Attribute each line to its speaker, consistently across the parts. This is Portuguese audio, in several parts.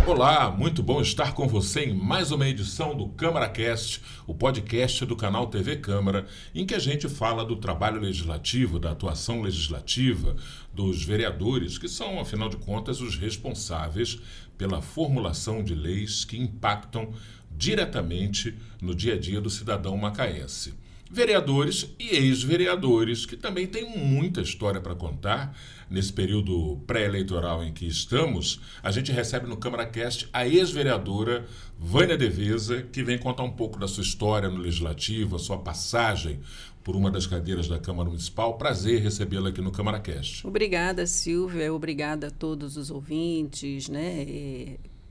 Speaker 1: Olá, muito bom estar com você em mais uma edição do CâmaraCast, o podcast do canal TV Câmara, em que a gente fala do trabalho legislativo, da atuação legislativa, dos vereadores, que são, afinal de contas, os responsáveis pela formulação de leis que impactam diretamente no dia a dia do cidadão macaense. Vereadores e ex-vereadores que também têm muita história para contar. Nesse período pré-eleitoral em que estamos, a gente recebe no CâmaraCast a ex-vereadora Vânia Deveza, que vem contar um pouco da sua história no Legislativo, a sua passagem por uma das cadeiras da Câmara Municipal. Prazer recebê-la aqui no CâmaraCast.
Speaker 2: Obrigada, Silvia. Obrigada a todos os ouvintes,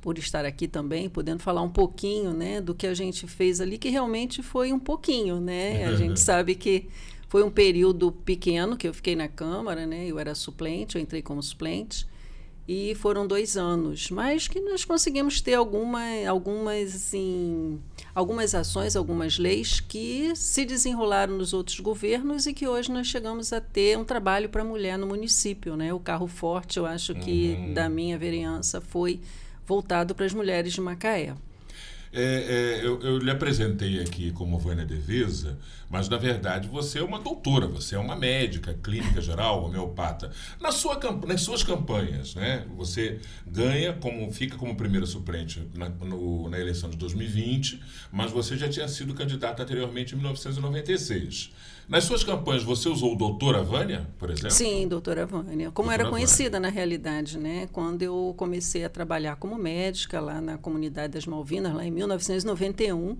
Speaker 2: por estar aqui também, podendo falar um pouquinho, do que a gente fez ali, que realmente foi um pouquinho, A gente sabe que foi um período pequeno que eu fiquei na Câmara, Eu era suplente, eu entrei como suplente, e foram 2 anos, mas que nós conseguimos ter algumas ações, algumas leis que se desenrolaram nos outros governos e que hoje nós chegamos a ter um trabalho para a mulher no município, O carro forte, eu acho que da minha vereança foi voltado para as mulheres de Macaé.
Speaker 1: Eu lhe apresentei aqui como Vânia Deveza, mas na verdade você é uma doutora, você é uma médica, clínica geral, homeopata. Nas suas campanhas, você fica como primeira suplente na eleição de 2020, mas você já tinha sido candidata anteriormente em 1996. Nas suas campanhas, você usou doutora Vânia, por exemplo?
Speaker 2: Sim, doutora Vânia. Como era conhecida na realidade, Quando eu comecei a trabalhar como médica lá na comunidade das Malvinas, lá em 1991,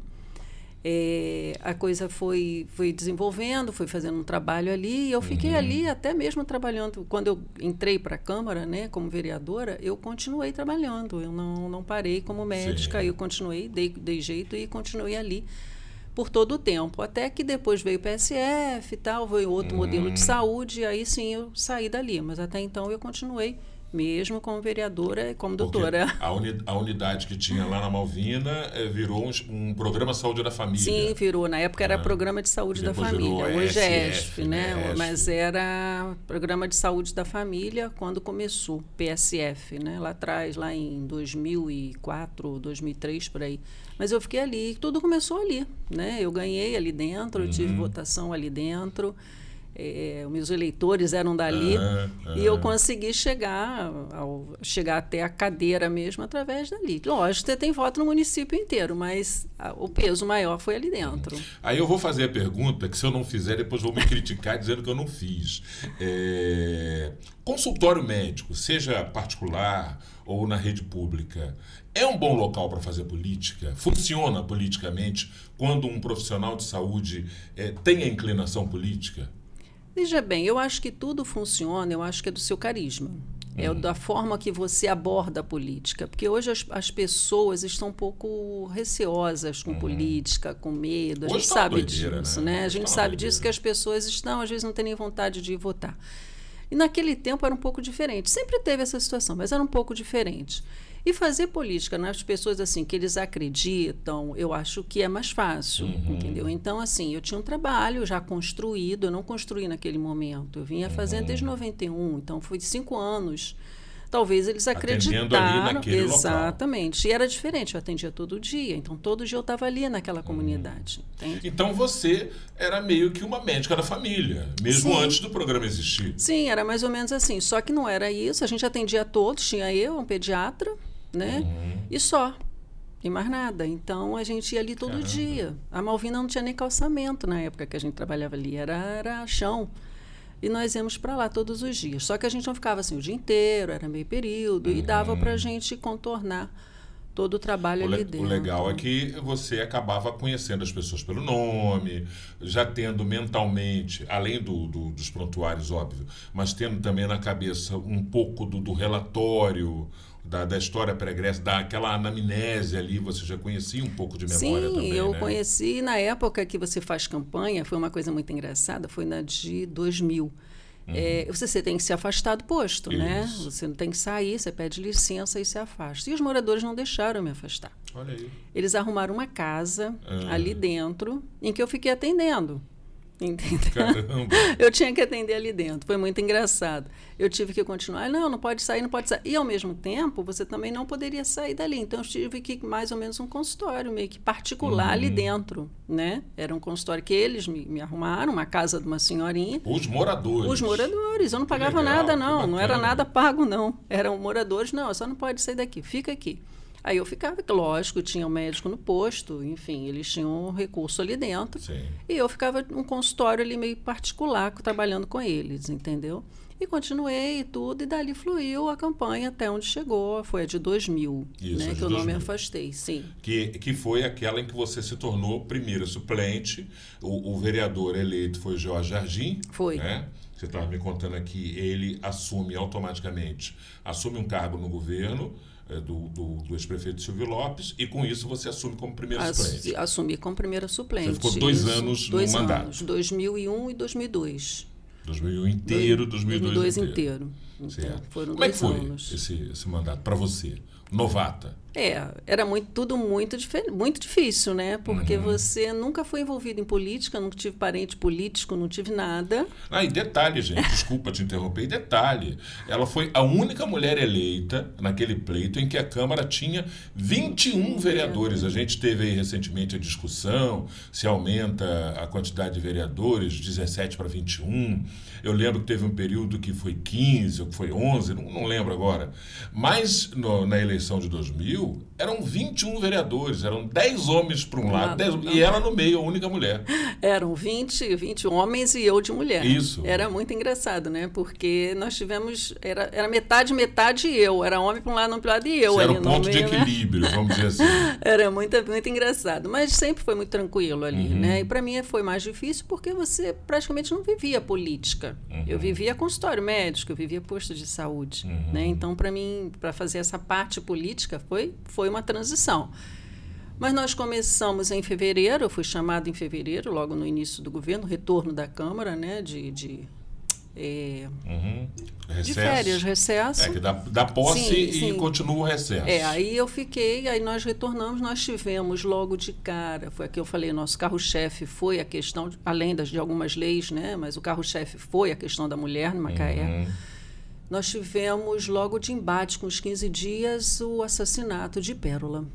Speaker 2: a coisa foi desenvolvendo, foi fazendo um trabalho ali, e eu fiquei ali até mesmo trabalhando. Quando eu entrei para a Câmara, como vereadora, eu continuei trabalhando, eu não parei como médica, eu continuei, dei jeito e continuei ali por todo o tempo, até que depois veio o PSF e tal, veio outro modelo de saúde, e aí sim eu saí dali, mas até então eu continuei mesmo como vereadora e como doutora.
Speaker 1: Porque a unidade que tinha lá na Malvina virou um programa de saúde da família.
Speaker 2: Sim, virou. Na época era programa de saúde da família. Hoje é ESF, Mas era programa de saúde da família quando começou, PSF, lá atrás, lá em 2004, 2003, por aí. Mas eu fiquei ali, tudo começou ali, Eu ganhei ali dentro, eu tive votação ali dentro. Os meus eleitores eram dali e eu consegui chegar até a cadeira mesmo através dali. Lógico, você tem voto no município inteiro, mas o peso maior foi ali dentro.
Speaker 1: Aí eu vou fazer a pergunta que, se eu não fizer, depois vão me criticar dizendo que eu não fiz. Consultório médico, seja particular ou na rede pública, é um bom local para fazer política? Funciona politicamente quando um profissional de saúde tem a inclinação política?
Speaker 2: Veja bem, eu acho que tudo funciona, eu acho que é do seu carisma. É da forma que você aborda a política. Porque hoje as pessoas estão um pouco receosas com política, com medo. A gente sabe disso, A gente sabe disso, que as pessoas estão, às vezes, não têm nem vontade de votar. E naquele tempo era um pouco diferente. Sempre teve essa situação, mas era um pouco diferente. E fazer política nas pessoas assim que eles acreditam, eu acho que é mais fácil, entendeu? Então, assim, eu tinha um trabalho já construído, eu não construí naquele momento. Eu vinha fazendo desde 91, então foi 5 anos. Talvez eles acreditaram.
Speaker 1: Atendendo ali naquele
Speaker 2: exatamente.
Speaker 1: local.
Speaker 2: E era diferente, eu atendia todo dia. Então, todo dia eu estava ali naquela comunidade. Entende?
Speaker 1: Então, você era meio que uma médica da família, mesmo antes do programa existir.
Speaker 2: Sim, era mais ou menos assim. Só que não era isso. A gente atendia todos. Tinha eu, um pediatra, e só. E mais nada. Então, a gente ia ali todo dia. A Malvina não tinha nem calçamento na época que a gente trabalhava ali. Era chão. E nós íamos para lá todos os dias. Só que a gente não ficava assim o dia inteiro, era meio período, e dava para a gente contornar todo o trabalho ali dentro.
Speaker 1: O legal é que você acabava conhecendo as pessoas pelo nome, já tendo mentalmente, além dos prontuários, óbvio, mas tendo também na cabeça um pouco do relatório, da história pregressa, daquela anamnese ali, você já conhecia um pouco de memória também,
Speaker 2: Sim, eu conheci na época que você faz campanha, foi uma coisa muito engraçada, foi na de 2000. Você tem que se afastar do posto,
Speaker 1: Isso.
Speaker 2: Você não tem que sair, você pede licença e se afasta. E os moradores não deixaram eu me afastar.
Speaker 1: Olha aí.
Speaker 2: Eles arrumaram uma casa ali dentro, em que eu fiquei atendendo. Entendeu?
Speaker 1: Caramba.
Speaker 2: Eu tinha que atender ali dentro. Foi muito engraçado. Eu tive que continuar. Não pode sair, não pode sair. E, ao mesmo tempo, você também não poderia sair dali. Então, eu tive que mais ou menos um consultório meio que particular ali dentro, né? Era um consultório que eles me arrumaram, uma casa de uma senhorinha.
Speaker 1: Os moradores.
Speaker 2: Os moradores. Eu não pagava
Speaker 1: legal,
Speaker 2: nada, não. Não era
Speaker 1: bacana.
Speaker 2: nada pago, não. Eram moradores. Não, só não pode sair daqui. Fica aqui. Aí eu ficava, lógico, tinha um médico no posto, enfim, eles tinham um recurso ali dentro.
Speaker 1: Sim.
Speaker 2: E eu ficava num consultório ali meio particular, trabalhando com eles, entendeu? E continuei e tudo, e dali fluiu a campanha até onde chegou. Foi a de 2000,
Speaker 1: Isso,
Speaker 2: né?
Speaker 1: a de
Speaker 2: Que eu não me
Speaker 1: 2000.
Speaker 2: afastei, sim.
Speaker 1: Que foi aquela em que você se tornou primeira suplente. O vereador eleito foi Jorge Jardim.
Speaker 2: Foi.
Speaker 1: Né? Você estava me contando aqui, ele automaticamente assume um cargo no governo do ex-prefeito Silvio Lopes, e com isso você assume como primeira suplente.
Speaker 2: Assumi como primeira suplente.
Speaker 1: Você ficou 2 anos no mandato.
Speaker 2: 2 anos, 2001 e 2002.
Speaker 1: 2001 inteiro, 2002
Speaker 2: inteiro. Então,
Speaker 1: certo.
Speaker 2: foram
Speaker 1: Como é que
Speaker 2: 2
Speaker 1: foi
Speaker 2: anos.
Speaker 1: esse mandato para você, novata?
Speaker 2: Era tudo muito difícil, né? Porque você nunca foi envolvido em política, nunca tive parente político, não tive nada.
Speaker 1: E detalhe, gente, desculpa te interromper, e detalhe, ela foi a única mulher eleita naquele pleito em que a Câmara tinha 21 vereadores. A gente teve aí recentemente a discussão se aumenta a quantidade de vereadores, 17 para 21. Eu lembro que teve um período que foi 15 ou que foi 11, não lembro agora. Mas na eleição de 2000, eram 21 vereadores, eram 10 homens para um lado, e ela no meio, a única mulher.
Speaker 2: Eram 20 homens e eu de mulher.
Speaker 1: Isso.
Speaker 2: Era muito engraçado, né? Porque nós tivemos... Era metade e eu. Era homem para um lado, homem para o lado e eu.
Speaker 1: Isso
Speaker 2: ali
Speaker 1: era o ponto de equilíbrio, né? Vamos dizer assim.
Speaker 2: Era muito engraçado. Mas sempre foi muito tranquilo ali, né? E para mim foi mais difícil porque você praticamente não vivia política. Eu vivia consultório médico, eu vivia posto de saúde. Né? Então, para mim, para fazer essa parte política, foi uma transição. Mas nós começamos em fevereiro, eu fui chamada em fevereiro, logo no início do governo, retorno da Câmara, né, de férias, recesso.
Speaker 1: Que dá posse
Speaker 2: sim.
Speaker 1: E continua o recesso.
Speaker 2: Aí eu fiquei, aí nós retornamos, nós tivemos logo de cara, foi aqui eu falei, nosso carro-chefe foi a questão, além de algumas leis, né, mas o carro-chefe foi a questão da mulher no Macaé. Nós tivemos logo de embate, com os 15 dias, o assassinato de Pérola.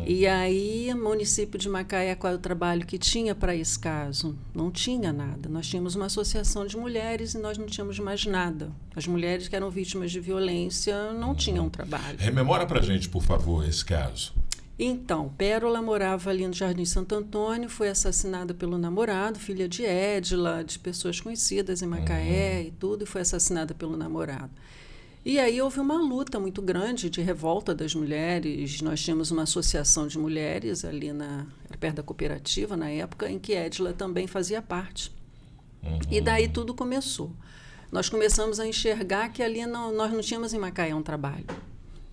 Speaker 2: E aí, o município de Macaé, qual é o trabalho que tinha para esse caso? Não tinha nada. Nós tínhamos uma associação de mulheres e nós não tínhamos mais nada. As mulheres que eram vítimas de violência não tinham trabalho.
Speaker 1: Rememora para a gente, por favor, esse caso.
Speaker 2: Então, Pérola morava ali no Jardim Santo Antônio, foi assassinada pelo namorado, filha de Édila, de pessoas conhecidas em Macaé e tudo, e foi assassinada pelo namorado. E aí houve uma luta muito grande de revolta das mulheres. Nós tínhamos uma associação de mulheres ali perto da cooperativa, na época, em que Édila também fazia parte. E daí tudo começou. Nós começamos a enxergar que ali nós não tínhamos em Macaé um trabalho.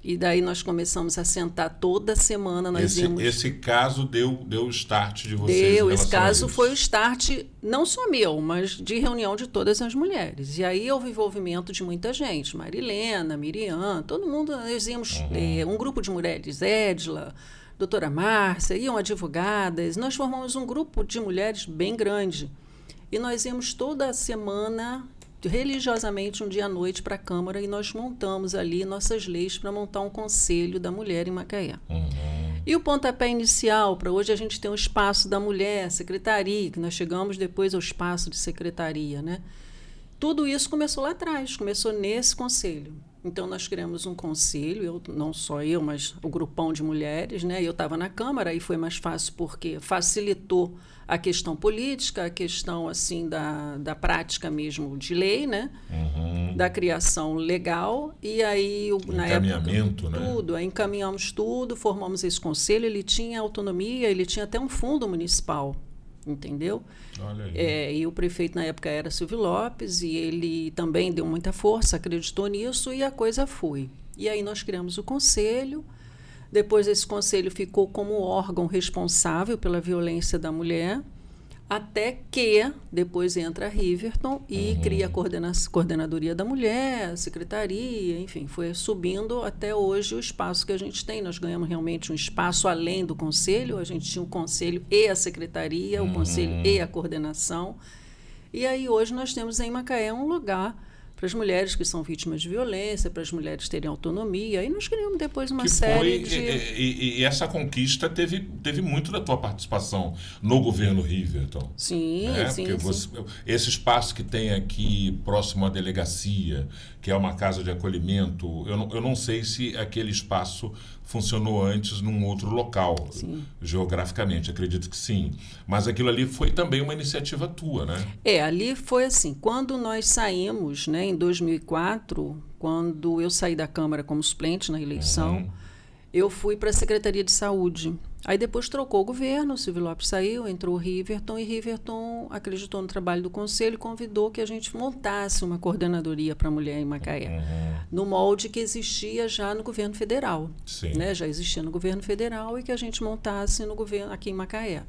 Speaker 2: E daí nós começamos a sentar toda semana.
Speaker 1: Esse caso deu o start de vocês?
Speaker 2: Esse caso foi o start, não só meu, mas de reunião de todas as mulheres. E aí houve envolvimento de muita gente, Marilena, Miriam, todo mundo. Nós íamos, um grupo de mulheres, Édila, doutora Márcia, iam advogadas. Nós formamos um grupo de mulheres bem grande. E nós íamos toda semana, religiosamente, um dia à noite, para a Câmara, e nós montamos ali nossas leis para montar um conselho da mulher em Macaé. E o pontapé inicial, para hoje a gente tem o espaço da mulher, secretaria, que nós chegamos depois ao espaço de secretaria, né? Tudo isso começou lá atrás, começou nesse conselho. Então, nós criamos um conselho, não só eu, mas o grupão de mulheres, né? Eu estava na Câmara e foi mais fácil porque facilitou a questão política, a questão assim da prática mesmo de lei, né? Da criação legal. E aí, na
Speaker 1: encaminhamento,
Speaker 2: época, tudo. Aí encaminhamos tudo, formamos esse conselho. Ele tinha autonomia, ele tinha até um fundo municipal, entendeu?
Speaker 1: Olha aí.
Speaker 2: E o prefeito na época era Silvio Lopes, e ele também deu muita força, acreditou nisso, e a coisa foi. E aí nós criamos o conselho. Depois esse conselho ficou como órgão responsável pela violência da mulher. Até que depois entra a Riverton e cria a coordenadoria da mulher, a secretaria, enfim, foi subindo até hoje o espaço que a gente tem. Nós ganhamos realmente um espaço além do conselho, a gente tinha o conselho e a secretaria, o conselho e a coordenação. E aí hoje nós temos em Macaé um lugar para as mulheres que são vítimas de violência, para as mulheres terem autonomia. E nós criamos depois uma série de...
Speaker 1: E essa conquista teve muito da tua participação no governo Riverton.
Speaker 2: Sim,
Speaker 1: né?
Speaker 2: sim,
Speaker 1: Porque esse espaço que tem aqui próximo à delegacia, que é uma casa de acolhimento, eu não sei se aquele espaço funcionou antes num outro local, geograficamente, acredito que sim. Mas aquilo ali foi também uma iniciativa tua, né?
Speaker 2: Ali foi assim, quando nós saímos, né, em 2004, quando eu saí da Câmara como suplente na eleição, eu fui para a Secretaria de Saúde. Aí depois trocou o governo, o Silvio Lopes saiu, entrou o Riverton, e Riverton acreditou no trabalho do Conselho e convidou que a gente montasse uma coordenadoria para a mulher em Macaé, no molde que existia já no governo federal. Né? Já existia no governo federal e que a gente montasse no governo aqui em Macaé.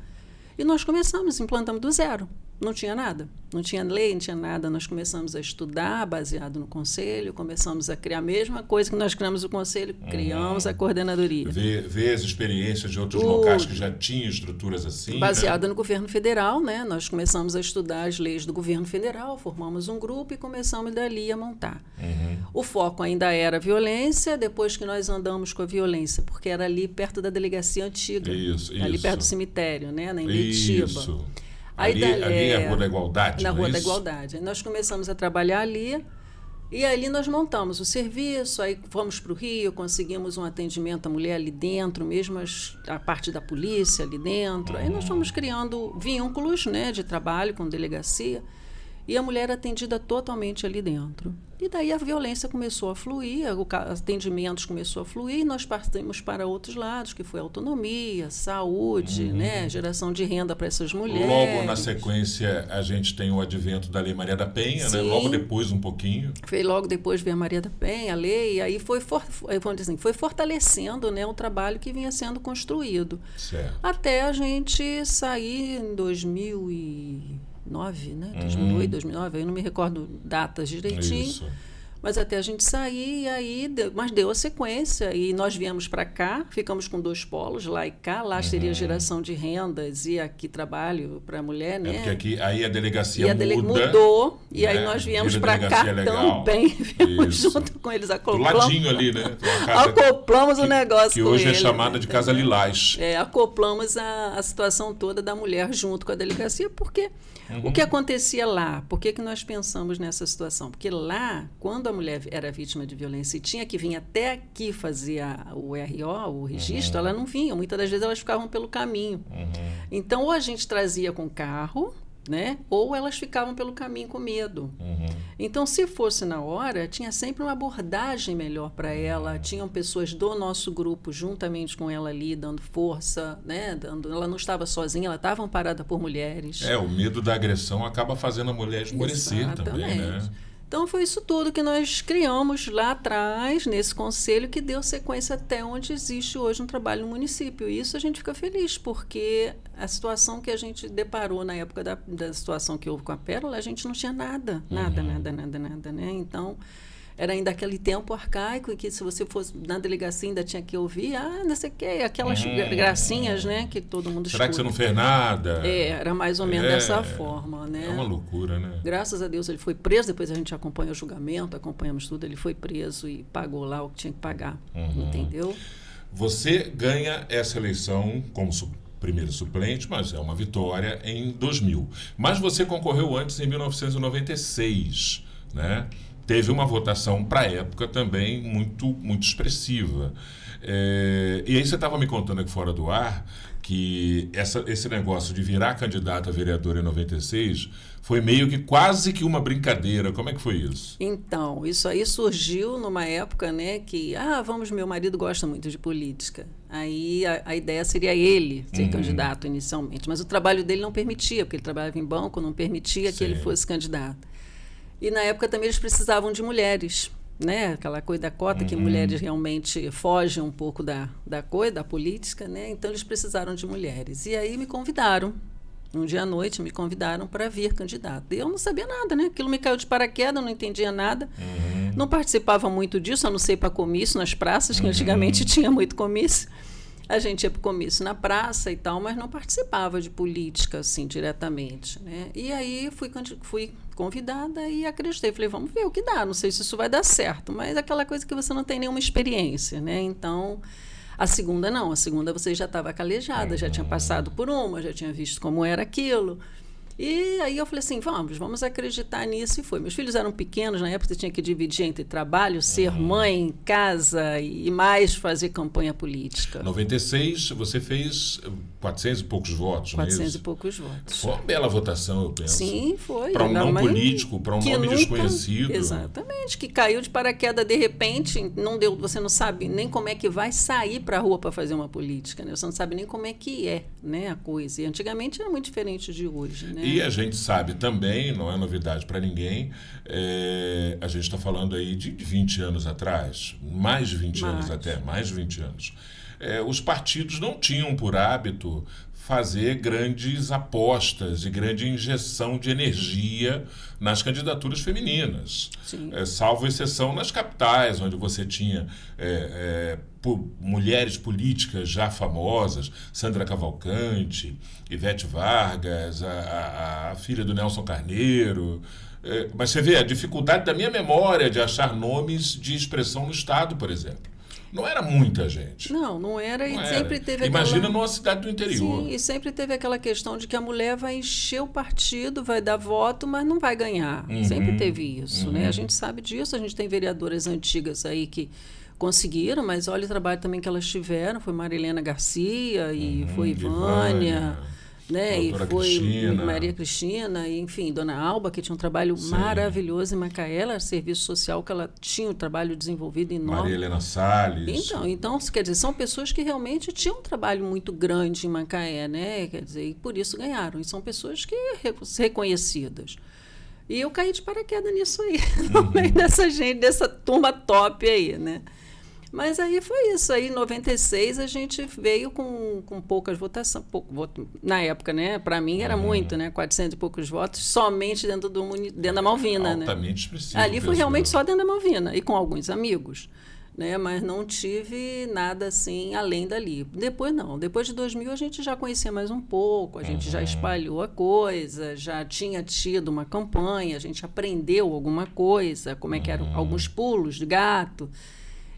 Speaker 2: E nós começamos, implantamos do zero. Não tinha nada, não tinha lei, não tinha nada. Nós começamos a estudar baseado no conselho, começamos a criar a mesma coisa que nós criamos o conselho, criamos a coordenadoria.
Speaker 1: Ver as experiências de outros locais que já tinham estruturas assim.
Speaker 2: Baseada no governo federal, né? Nós começamos a estudar as leis do governo federal, formamos um grupo e começamos dali a montar. O foco ainda era a violência, depois que nós andamos com a violência, porque era ali perto da delegacia antiga, ali perto do cemitério, né? Na Indetiba.
Speaker 1: Isso. Ali é a Rua da Igualdade,
Speaker 2: na Rua da Igualdade. Nós começamos a trabalhar ali e ali nós montamos o serviço, aí fomos para o Rio, conseguimos um atendimento à mulher ali dentro, mesmo a parte da polícia ali dentro. Aí nós fomos criando vínculos, né, de trabalho com delegacia e a mulher atendida totalmente ali dentro. E daí a violência começou a fluir, atendimentos começou a fluir, e nós partimos para outros lados, que foi autonomia, saúde, né, geração de renda para essas mulheres.
Speaker 1: Logo na sequência, a gente tem o advento da Lei Maria da Penha, né? Logo depois um pouquinho.
Speaker 2: Logo depois veio a Maria da Penha, a lei, e aí foi fortalecendo, né, o trabalho que vinha sendo construído.
Speaker 1: Certo.
Speaker 2: Até a gente sair em 2009, né? 2008, 2009, eu não me recordo datas direitinho. Isso. Mas até a gente sair, e aí mas deu a sequência. E nós viemos para cá, ficamos com 2 polos, lá e cá. Lá seria geração de rendas e aqui trabalho para a mulher, né?
Speaker 1: Porque aqui, aí a delegacia
Speaker 2: mudou, e né? Aí nós viemos para cá também. Viemos junto com eles, acoplamos.
Speaker 1: Do ladinho ali, né?
Speaker 2: Acoplamos o negócio
Speaker 1: que
Speaker 2: com
Speaker 1: hoje
Speaker 2: eles,
Speaker 1: é chamada de Casa Lilás.
Speaker 2: Acoplamos a situação toda da mulher junto com a delegacia, porque o que acontecia lá? Por que nós pensamos nessa situação? Porque lá, quando a mulher era vítima de violência e tinha que vir até aqui fazer o RO, o registro, ela não vinha. Muitas das vezes elas ficavam pelo caminho. Então, ou a gente trazia com carro, né? Ou elas ficavam pelo caminho com medo. Então, se fosse na hora, tinha sempre uma abordagem melhor para ela. Tinham pessoas do nosso grupo juntamente com ela ali, dando força, né? Ela não estava sozinha, ela estava amparada por mulheres.
Speaker 1: O medo da agressão acaba fazendo a mulher esmorecer também, né?
Speaker 2: Então, foi isso tudo que nós criamos lá atrás, nesse conselho, que deu sequência até onde existe hoje um trabalho no município. E isso a gente fica feliz, porque a situação que a gente deparou na época da situação que houve com a Pérola, a gente não tinha nada, nada, né? Então, era ainda aquele tempo arcaico em que, se você fosse na delegacia, ainda tinha que ouvir, não sei o quê, aquelas gracinhas, né, que todo mundo escuta.
Speaker 1: Será que você não fez nada?
Speaker 2: Era mais ou menos dessa forma, né?
Speaker 1: É uma loucura, né?
Speaker 2: Graças a Deus ele foi preso, depois a gente acompanha o julgamento, acompanhamos tudo, ele foi preso e pagou lá o que tinha que pagar, entendeu?
Speaker 1: Você ganha essa eleição como primeiro suplente, mas é uma vitória em 2000. Mas você concorreu antes, em 1996, né? Teve uma votação para a época também muito expressiva. E aí você estava me contando aqui fora do ar que esse negócio de virar candidato a vereador em 96 foi meio que quase que uma brincadeira. Como é que foi isso?
Speaker 2: Então, isso aí surgiu numa época, né, que, meu marido gosta muito de política. Aí a ideia seria ele ser candidato inicialmente, mas o trabalho dele não permitia, porque ele trabalhava em banco, não permitia que ele fosse candidato. E na época também eles precisavam de mulheres, né? Aquela coisa da cota, que mulheres realmente fogem um pouco da política, né? Então eles precisaram de mulheres. E aí me convidaram Um dia à noite me convidaram para vir candidata. E eu não sabia nada, né? Aquilo me caiu de paraquedas, não entendia nada. Não participava muito disso, a não ser para comício nas praças, que antigamente tinha muito comício. A gente ia para o comício na praça e tal, mas não participava de política, assim, diretamente, né? E aí fui convidada e acreditei. Falei, vamos ver o que dá. Não sei se isso vai dar certo, mas aquela coisa que você não tem nenhuma experiência, né? Então, a segunda não. A segunda você já estava calejada, já tinha passado por uma, já tinha visto como era aquilo. E aí eu falei assim, vamos acreditar nisso, e foi. Meus filhos eram pequenos, na época você tinha que dividir entre trabalho, ser mãe, casa e mais fazer campanha política.
Speaker 1: 96, você fez 400 e poucos votos,
Speaker 2: 400 e poucos votos.
Speaker 1: Foi uma bela votação, eu penso.
Speaker 2: Sim, foi.
Speaker 1: Para um não político, para um nome desconhecido.
Speaker 2: Exatamente, que caiu de paraquedas de repente, não deu, você não sabe nem como é que vai sair para a rua para fazer uma política, né? Você não sabe nem como é que é, né, a coisa. E antigamente era muito diferente de hoje, né?
Speaker 1: E a gente sabe também, não é novidade para ninguém, a gente está falando aí de 20 anos atrás, mais de 20 anos até, mais de 20 anos. Os partidos não tinham por hábito fazer grandes apostas e grande injeção de energia nas candidaturas femininas. Salvo exceção nas capitais, onde você tinha mulheres políticas já famosas, Sandra Cavalcante, Ivete Vargas, a filha do Nelson Carneiro. Mas você vê a dificuldade da minha memória de achar nomes de expressão no Estado, por exemplo. Não era muita gente.
Speaker 2: Não era. E sempre teve
Speaker 1: Imagina numa cidade do interior.
Speaker 2: Sim, e sempre teve aquela questão de que a mulher vai encher o partido, vai dar voto, mas não vai ganhar. Sempre teve isso, né? A gente sabe disso, a gente tem vereadoras antigas aí que conseguiram, mas olha o trabalho também que elas tiveram. Foi Marilena Garcia e foi Ivânia, né? E foi Maria Cristina, e, enfim, Dona Alba, que tinha um trabalho maravilhoso em Macaé, ela, serviço social, que ela tinha um trabalho desenvolvido enorme.
Speaker 1: Maria Helena Salles.
Speaker 2: Então, quer dizer, são pessoas que realmente tinham um trabalho muito grande em Macaé, né? Quer dizer, e por isso ganharam. E são pessoas que reconhecidas. E eu caí de paraquedas nisso aí, no meio dessa gente, dessa turma top aí, né? Mas aí foi isso. Aí em 96 a gente veio com poucas votações. Na época, né? Para mim era muito, né? 400 e poucos votos somente dentro da Malvina.
Speaker 1: Altamente expressivo.
Speaker 2: Ali foi realmente só dentro da Malvina e com alguns amigos. Né? Mas não tive nada assim além dali. Depois não. Depois de 2000 a gente já conhecia mais um pouco, a gente já espalhou a coisa, já tinha tido uma campanha, a gente aprendeu alguma coisa, como é que eram alguns pulos de gato.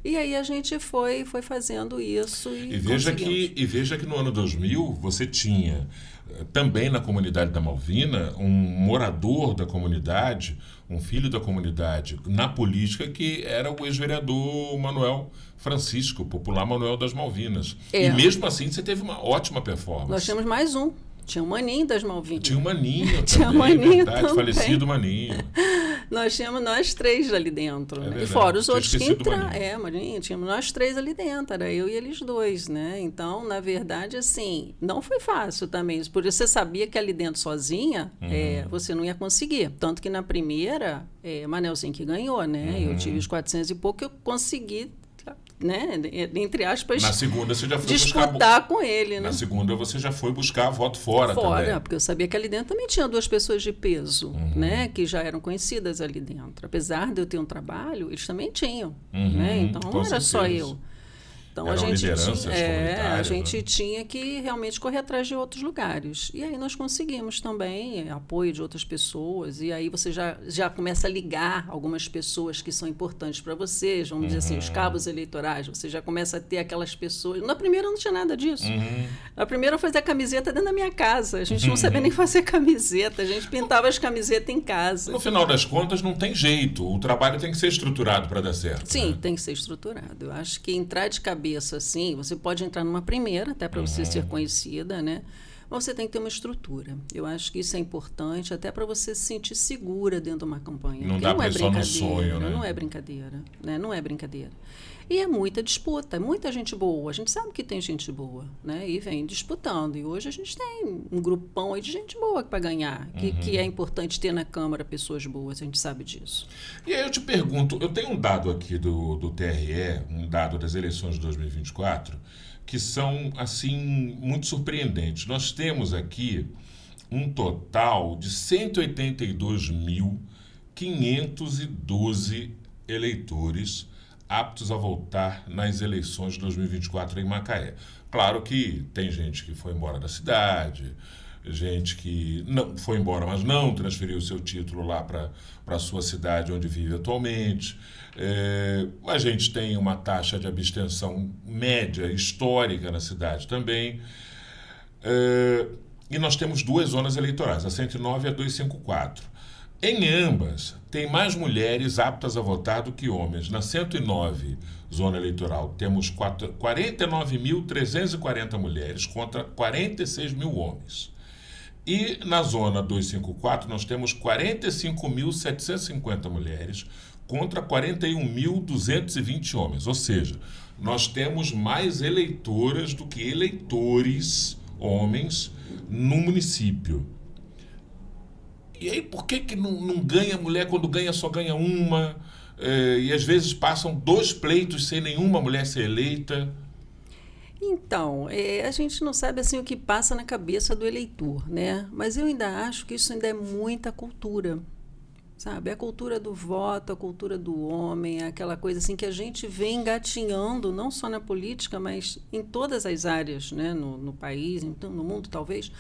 Speaker 2: E aí a gente foi fazendo isso e
Speaker 1: veja que no ano 2000 você tinha também na comunidade da Malvina um morador da comunidade, um filho da comunidade na política, que era o ex-vereador Manuel Francisco, popular Manuel das Malvinas. E mesmo assim você teve uma ótima performance.
Speaker 2: Nós tínhamos mais um. Tinha o Maninho das Malvinas.
Speaker 1: Tinha o Maninho
Speaker 2: Tinha
Speaker 1: também,
Speaker 2: Maninho
Speaker 1: verdade,
Speaker 2: também.
Speaker 1: falecido Maninho.
Speaker 2: Nós tínhamos nós três ali dentro, né?
Speaker 1: Verdade.
Speaker 2: E fora os outros que
Speaker 1: entraram.
Speaker 2: Maninho, tínhamos nós três ali dentro, era eu e eles dois, né? Então, na verdade, assim, não foi fácil também. Por isso você sabia que ali dentro sozinha, você não ia conseguir. Tanto que na primeira, Manelzinho que ganhou, né? Eu tive os 400 e pouco, eu consegui, né, entre aspas,
Speaker 1: na segunda você já foi
Speaker 2: disputar com ele, né?
Speaker 1: Na segunda você já foi buscar voto fora também.
Speaker 2: Porque eu sabia que ali dentro também tinha duas pessoas de peso, né, que já eram conhecidas ali dentro. Apesar de eu ter um trabalho, eles também tinham, né? Então não era só eu. Então a gente tinha que realmente correr atrás de outros lugares. E aí nós conseguimos também apoio de outras pessoas. E aí você já começa a ligar algumas pessoas que são importantes para você, vamos dizer assim, os cabos eleitorais. Você já começa a ter aquelas pessoas. Na primeira não tinha nada disso. Na primeira eu fazia camiseta dentro da minha casa. A gente não sabia nem fazer camiseta. A gente pintava as camisetas em casa.
Speaker 1: No final das contas não tem jeito. O trabalho tem que ser estruturado para dar certo.
Speaker 2: Sim,
Speaker 1: né?
Speaker 2: Tem que ser estruturado. Eu acho que entrar de cabeça assim, você pode entrar numa primeira, até para você ser conhecida, né? Mas você tem que ter uma estrutura. Eu acho que isso é importante, até para você se sentir segura dentro de uma campanha.
Speaker 1: Não dá para ir só no sonho, né?
Speaker 2: Não é brincadeira, né? Não é brincadeira. E é muita disputa, muita gente boa. A gente sabe que tem gente boa, né? E vem disputando. E hoje a gente tem um grupão aí de gente boa para ganhar, que é importante ter na Câmara pessoas boas, a gente sabe disso.
Speaker 1: E aí eu te pergunto, eu tenho um dado aqui do TRE, um dado das eleições de 2024, que são, assim, muito surpreendentes. Nós temos aqui um total de 182.512 eleitores aptos a votar nas eleições de 2024 em Macaé. Claro que tem gente que foi embora da cidade, gente que não foi embora, mas não transferiu seu título lá para a sua cidade onde vive atualmente. A gente tem uma taxa de abstenção média histórica na cidade também. E nós temos 2 zonas eleitorais, a 109 e a 254. Em ambas, tem mais mulheres aptas a votar do que homens. Na 109, zona eleitoral, temos 49.340 mulheres contra 46 mil homens. E na zona 254, nós temos 45.750 mulheres contra 41.220 homens. Ou seja, nós temos mais eleitoras do que eleitores homens no município. E aí, por que não ganha mulher? Quando ganha, só ganha uma. E às vezes passam 2 pleitos sem nenhuma mulher ser eleita.
Speaker 2: Então, a gente não sabe assim o que passa na cabeça do eleitor, né? Mas eu ainda acho que isso ainda é muita cultura, sabe? É a cultura do voto, a cultura do homem, aquela coisa assim que a gente vem engatinhando, não só na política, mas em todas as áreas, né? No país, então, no mundo talvez,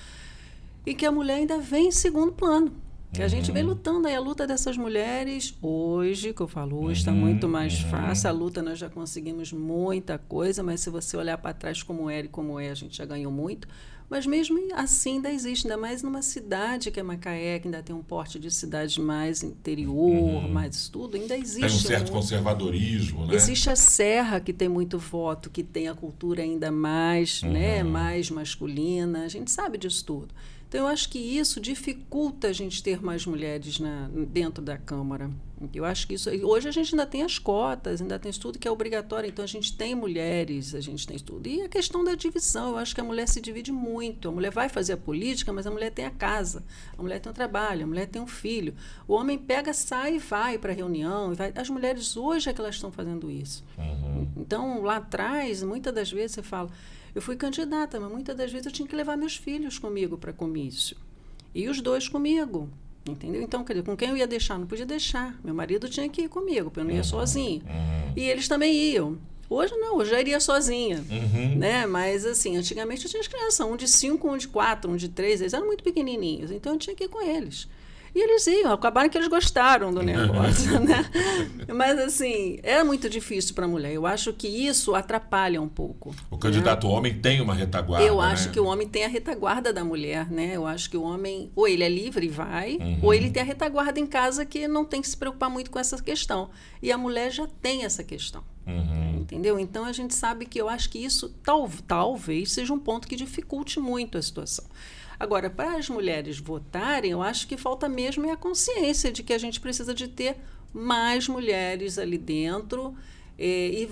Speaker 2: e que a mulher ainda vem em segundo plano. Que a gente vem lutando aí, a luta dessas mulheres, hoje, que eu falo, hoje está muito mais fácil, a luta nós já conseguimos muita coisa, mas se você olhar para trás como era e como é, a gente já ganhou muito, mas mesmo assim ainda existe, ainda mais numa cidade que é Macaé, que ainda tem um porte de cidade mais interior, mais tudo, ainda existe.
Speaker 1: Tem um certo conservadorismo, né?
Speaker 2: Existe a Serra, que tem muito voto, que tem a cultura ainda mais, né, mais masculina, a gente sabe disso tudo. Então, eu acho que isso dificulta a gente ter mais mulheres dentro da Câmara. Eu acho que isso... Hoje a gente ainda tem as cotas, ainda tem estudo que é obrigatório, então a gente tem mulheres, a gente tem estudo. E a questão da divisão, eu acho que a mulher se divide muito. A mulher vai fazer a política, mas a mulher tem a casa, a mulher tem um trabalho, a mulher tem um filho. O homem pega, sai e vai para a reunião. As mulheres hoje é que elas estão fazendo isso. Então, lá atrás, muitas das vezes você fala... Eu fui candidata, mas muitas das vezes eu tinha que levar meus filhos comigo para comício. E os 2 comigo, entendeu? Então, quer dizer, com quem eu ia deixar? Não podia deixar. Meu marido tinha que ir comigo, porque eu não ia sozinha. E eles também iam. Hoje não, hoje eu iria sozinha. Né? Mas, assim, antigamente eu tinha as crianças, um de 5, um de 4, um de 3, eles eram muito pequenininhos, então eu tinha que ir com eles. E eles iam, acabaram que eles gostaram do negócio, né? Mas, assim, é muito difícil para a mulher. Eu acho que isso atrapalha um pouco.
Speaker 1: O candidato homem tem uma retaguarda,
Speaker 2: eu acho que o homem tem a retaguarda da mulher, né? Eu acho que o homem, ou ele é livre e vai, ou ele tem a retaguarda em casa que não tem que se preocupar muito com essa questão. E a mulher já tem essa questão. Entendeu? Então, a gente sabe que eu acho que isso talvez seja um ponto que dificulte muito a situação. Agora, para as mulheres votarem, eu acho que falta mesmo a consciência de que a gente precisa de ter mais mulheres ali dentro e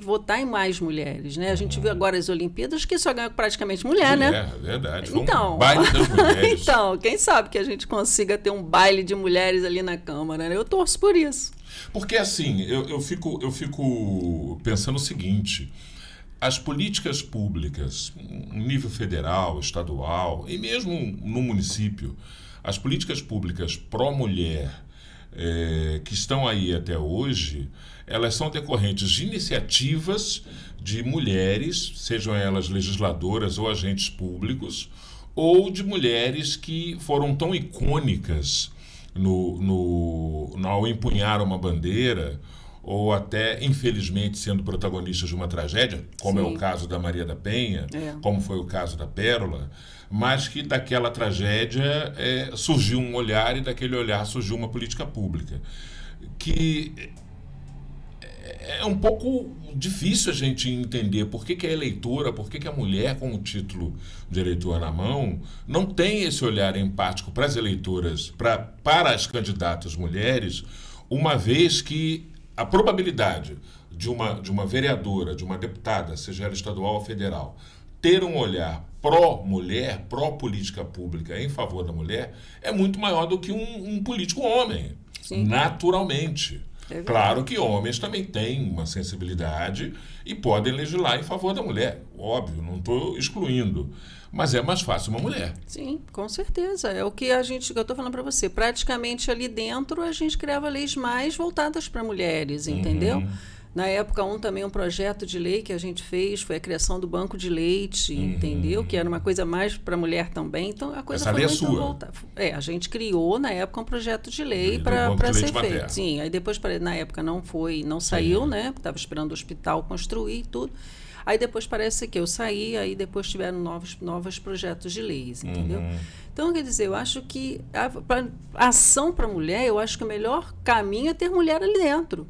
Speaker 2: votar em mais mulheres, né? A gente viu agora as Olimpíadas que só ganha praticamente mulher, né?
Speaker 1: É verdade.
Speaker 2: Então,
Speaker 1: um baile das mulheres.
Speaker 2: Então, quem sabe que a gente consiga ter um baile de mulheres ali na Câmara, né? Eu torço por isso.
Speaker 1: Porque, assim, eu fico pensando o seguinte... As políticas públicas, em nível federal, estadual e mesmo no município, as políticas públicas pró-mulher que estão aí até hoje, elas são decorrentes de iniciativas de mulheres, sejam elas legisladoras ou agentes públicos, ou de mulheres que foram tão icônicas ao empunhar uma bandeira, ou até, infelizmente, sendo protagonistas de uma tragédia, como é o caso da Maria da Penha, como foi o caso da Pérola, mas que daquela tragédia surgiu um olhar e daquele olhar surgiu uma política pública. Que é um pouco difícil a gente entender por que a eleitora, por que a mulher com o título de eleitor na mão não tem esse olhar empático para as eleitoras, para as candidatas mulheres, uma vez que a probabilidade de uma vereadora, de uma deputada, seja ela estadual ou federal, ter um olhar pró-mulher, pró-política pública em favor da mulher, é muito maior do que um político homem, naturalmente. Claro que homens também têm uma sensibilidade e podem legislar em favor da mulher. Óbvio, não estou excluindo. Mas é mais fácil uma mulher.
Speaker 2: Sim, com certeza. É o que eu estou falando para você. Praticamente ali dentro a gente criava leis mais voltadas para mulheres, entendeu? Na época, também um projeto de lei que a gente fez foi a criação do banco de leite, entendeu? Que era uma coisa mais para mulher também. Então, a coisa
Speaker 1: Essa
Speaker 2: foi
Speaker 1: lei
Speaker 2: muito
Speaker 1: é sua?
Speaker 2: voltada. A gente criou, na época, um projeto de lei
Speaker 1: Do
Speaker 2: para
Speaker 1: banco de
Speaker 2: ser
Speaker 1: leite
Speaker 2: feito.
Speaker 1: materno.
Speaker 2: Sim, aí depois, na época, não saiu, né? Porque estava esperando o hospital construir e tudo. Aí depois parece que eu saí, aí depois tiveram novos projetos de leis, entendeu? Então, quer dizer, eu acho que a ação para a mulher, eu acho que o melhor caminho é ter mulher ali dentro.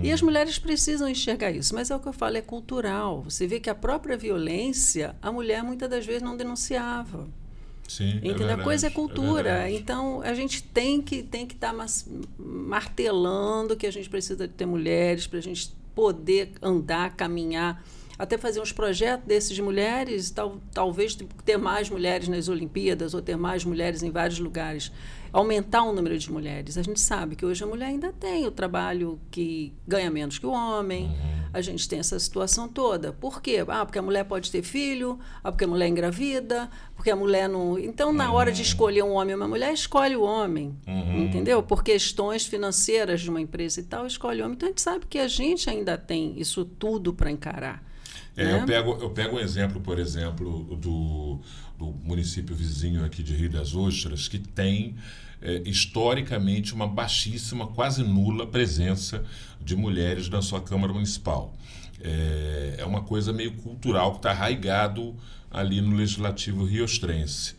Speaker 2: E as mulheres precisam enxergar isso. Mas é o que eu falo, é cultural. Você vê que a própria violência, a mulher muitas das vezes não denunciava.
Speaker 1: Sim,
Speaker 2: Entendeu? A coisa é cultura. Então, a gente tem que estar martelando que a gente precisa de ter mulheres para a gente poder andar, caminhar, até fazer uns projetos desses de mulheres, talvez ter mais mulheres nas Olimpíadas ou ter mais mulheres em vários lugares, aumentar o número de mulheres. A gente sabe que hoje a mulher ainda tem o trabalho que ganha menos que o homem, a gente tem essa situação toda. Por quê? Porque a mulher pode ter filho, porque a mulher engravida, porque a mulher não... Então, na hora de escolher um homem ou uma mulher, escolhe o homem, entendeu? Por questões financeiras de uma empresa e tal, escolhe o homem. Então, a gente sabe que a gente ainda tem isso tudo para encarar. Né?
Speaker 1: Eu pego um exemplo, por exemplo, do município vizinho aqui de Rio das Ostras, que tem historicamente uma baixíssima, quase nula presença de mulheres na sua Câmara Municipal. É uma coisa meio cultural que está arraigado ali no Legislativo riostrense.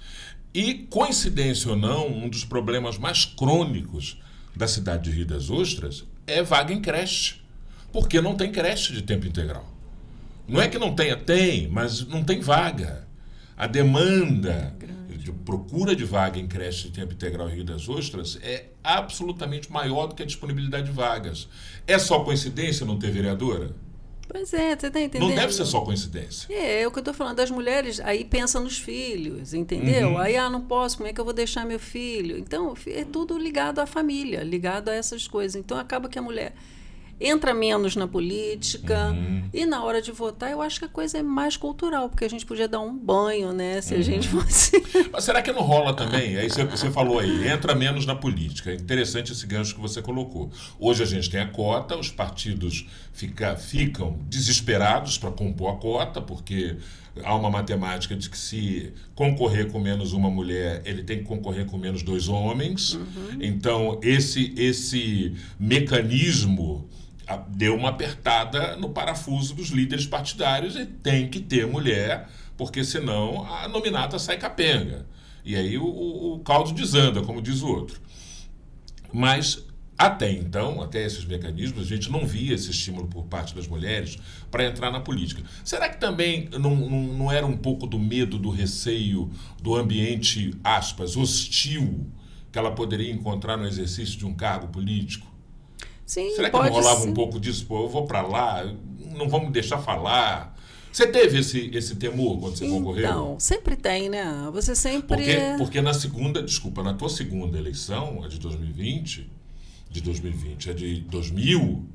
Speaker 1: E, coincidência ou não, um dos problemas mais crônicos da cidade de Rio das Ostras é vaga em creche, porque não tem creche de tempo integral. Não é que não tenha, tem, mas não tem vaga. A demanda de procura de vaga em creche de tempo integral em Rio das Ostras é absolutamente maior do que a disponibilidade de vagas. É só coincidência não ter vereadora?
Speaker 2: Pois é, você está entendendo?
Speaker 1: Não deve ser só coincidência.
Speaker 2: É o que eu estou falando. As mulheres aí pensam nos filhos, entendeu? Aí, não posso, como é que eu vou deixar meu filho? Então, é tudo ligado à família, ligado a essas coisas. Então, acaba que a mulher entra menos na política e na hora de votar eu acho que a coisa é mais cultural, porque a gente podia dar um banho, né, se a gente fosse...
Speaker 1: Mas será que não rola também? Aí você falou aí, entra menos na política. É interessante esse gancho que você colocou. Hoje a gente tem a cota, os partidos ficam desesperados para compor a cota, porque há uma matemática de que se concorrer com menos uma mulher, ele tem que concorrer com menos 2 homens. Então, esse mecanismo deu uma apertada no parafuso dos líderes partidários e tem que ter mulher, porque senão a nominata sai capenga. E aí o caldo desanda, como diz o outro. Mas até então, até esses mecanismos, a gente não via esse estímulo por parte das mulheres para entrar na política. Será que também não era um pouco do medo, do receio, do ambiente, aspas, hostil que ela poderia encontrar no exercício de um cargo político?
Speaker 2: Sim,
Speaker 1: será que não rolava um pouco disso? Pô, eu vou para lá, não vão me deixar falar. Você teve esse temor quando você concorreu?
Speaker 2: Então, sempre tem, né? Você sempre...
Speaker 1: Porque na tua segunda eleição, a de 2020, a de 2000,